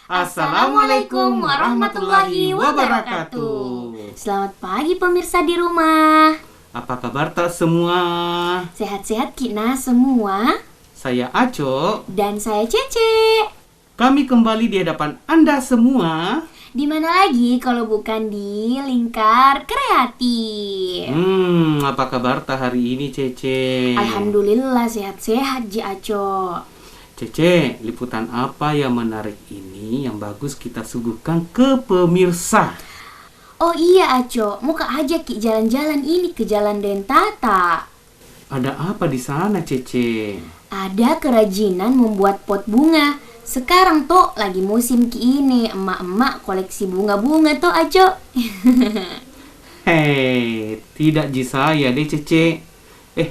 Assalamualaikum warahmatullahi wabarakatuh. Selamat pagi pemirsa di rumah. Apa kabar tak semua? Sehat-sehat Kina semua. Saya Aco. Dan saya Cece. Kami kembali di hadapan Anda semua. Di mana lagi kalau bukan di Lingkar Kreatif. Apa kabar tak hari ini Cece? Alhamdulillah sehat-sehat Ji Aco. Cece, liputan apa yang menarik ini yang bagus kita suguhkan ke pemirsa? Oh iya Aco, mau ke aja Ki jalan-jalan ini ke Jalan Dentata. Ada apa di sana Cece? Ada kerajinan membuat pot bunga. Sekarang toh lagi musim Ki ini, emak-emak koleksi bunga-bunga toh Aco. Hei, tidak ji saya deh Cece.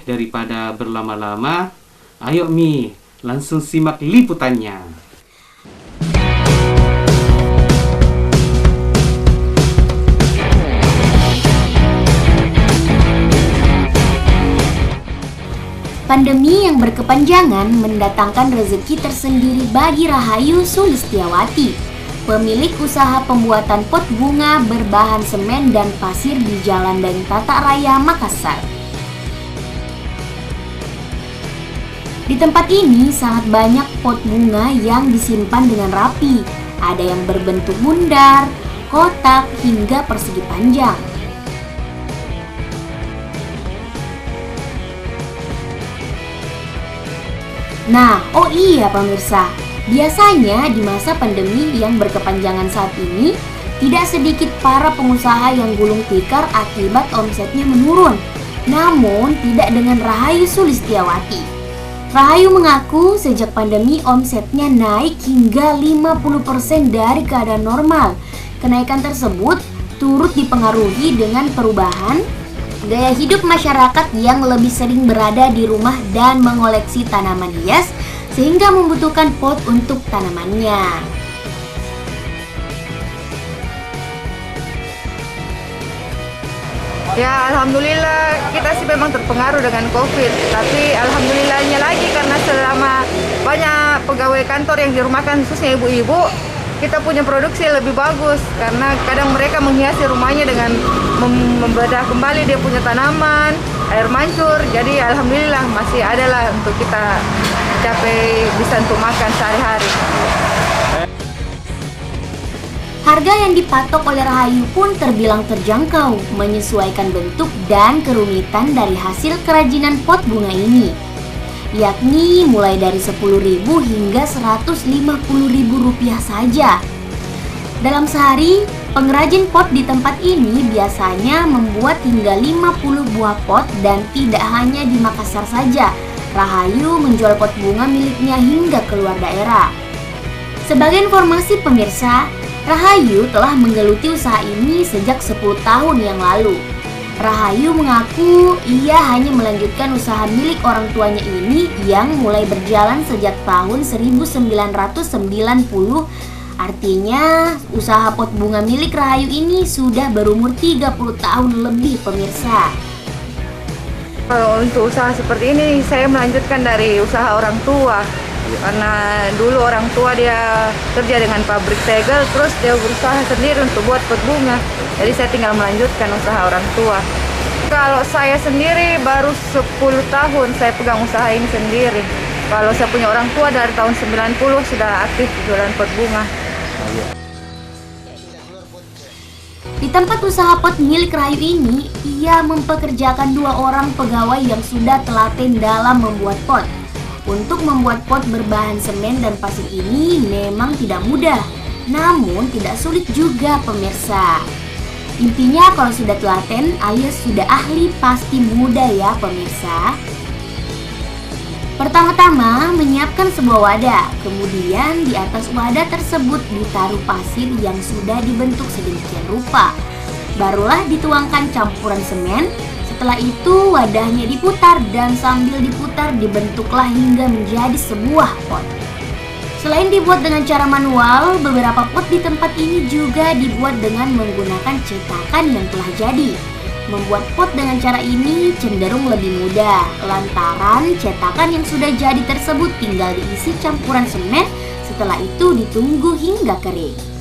Daripada berlama-lama, ayo Mi, langsung simak liputannya. Pandemi yang berkepanjangan mendatangkan rezeki tersendiri bagi Rahayu Sulistiawati, pemilik usaha pembuatan pot bunga berbahan semen dan pasir di Jalan Dentata Raya, Makassar. Di tempat ini sangat banyak pot bunga yang disimpan dengan rapi. Ada yang berbentuk bundar, kotak, hingga persegi panjang. Nah, oh iya pemirsa, biasanya di masa pandemi yang berkepanjangan saat ini, tidak sedikit para pengusaha yang gulung tikar akibat omsetnya menurun. Namun, tidak dengan Rahayu Sulistiawati. Rahayu mengaku sejak pandemi omsetnya naik hingga 50% dari keadaan normal. Kenaikan tersebut turut dipengaruhi dengan perubahan gaya hidup masyarakat yang lebih sering berada di rumah dan mengoleksi tanaman hias sehingga membutuhkan pot untuk tanamannya. Ya, alhamdulillah kita sih memang terpengaruh dengan COVID. Tapi alhamdulillahnya lagi karena selama banyak pegawai kantor yang dirumahkan khususnya ibu-ibu, kita punya produksi lebih bagus karena kadang mereka menghiasi rumahnya dengan membedah kembali dia punya tanaman, air mancur. Jadi alhamdulillah masih ada lah untuk kita capai bisa untuk makan sehari-hari. Harga yang dipatok oleh Rahayu pun terbilang terjangkau, menyesuaikan bentuk dan kerumitan dari hasil kerajinan pot bunga ini, yakni mulai dari Rp10.000 hingga Rp150.000 saja. Dalam sehari, pengrajin pot di tempat ini biasanya membuat hingga 50 buah pot dan tidak hanya di Makassar saja. Rahayu menjual pot bunga miliknya hingga keluar daerah. Sebagai informasi pemirsa, Rahayu telah menggeluti usaha ini sejak 10 tahun yang lalu. Rahayu mengaku ia hanya melanjutkan usaha milik orang tuanya ini yang mulai berjalan sejak tahun 1990. Artinya, usaha pot bunga milik Rahayu ini sudah berumur 30 tahun lebih pemirsa. Kalau untuk usaha seperti ini, saya melanjutkan dari usaha orang tua. Karena dulu orang tua dia kerja dengan pabrik segel, terus dia berusaha sendiri untuk buat pot bunga. Jadi saya tinggal melanjutkan usaha orang tua. Kalau saya sendiri baru 10 tahun saya pegang usaha ini sendiri. Kalau saya punya orang tua dari tahun 90 sudah aktif jualan pot bunga. Di tempat usaha pot milik Rahayu ini, ia mempekerjakan 2 orang pegawai yang sudah telaten dalam membuat pot. Untuk membuat pot berbahan semen dan pasir ini memang tidak mudah, namun tidak sulit juga pemirsa. Intinya kalau sudah telaten alias sudah ahli pasti mudah ya pemirsa. Pertama-tama menyiapkan sebuah wadah, kemudian di atas wadah tersebut ditaruh pasir yang sudah dibentuk sedemikian rupa. Barulah dituangkan campuran semen. Setelah itu wadahnya diputar dan sambil diputar dibentuklah hingga menjadi sebuah pot. Selain dibuat dengan cara manual, beberapa pot di tempat ini juga dibuat dengan menggunakan cetakan yang telah jadi. Membuat pot dengan cara ini cenderung lebih mudah, lantaran cetakan yang sudah jadi tersebut tinggal diisi campuran semen Setelah itu ditunggu hingga kering.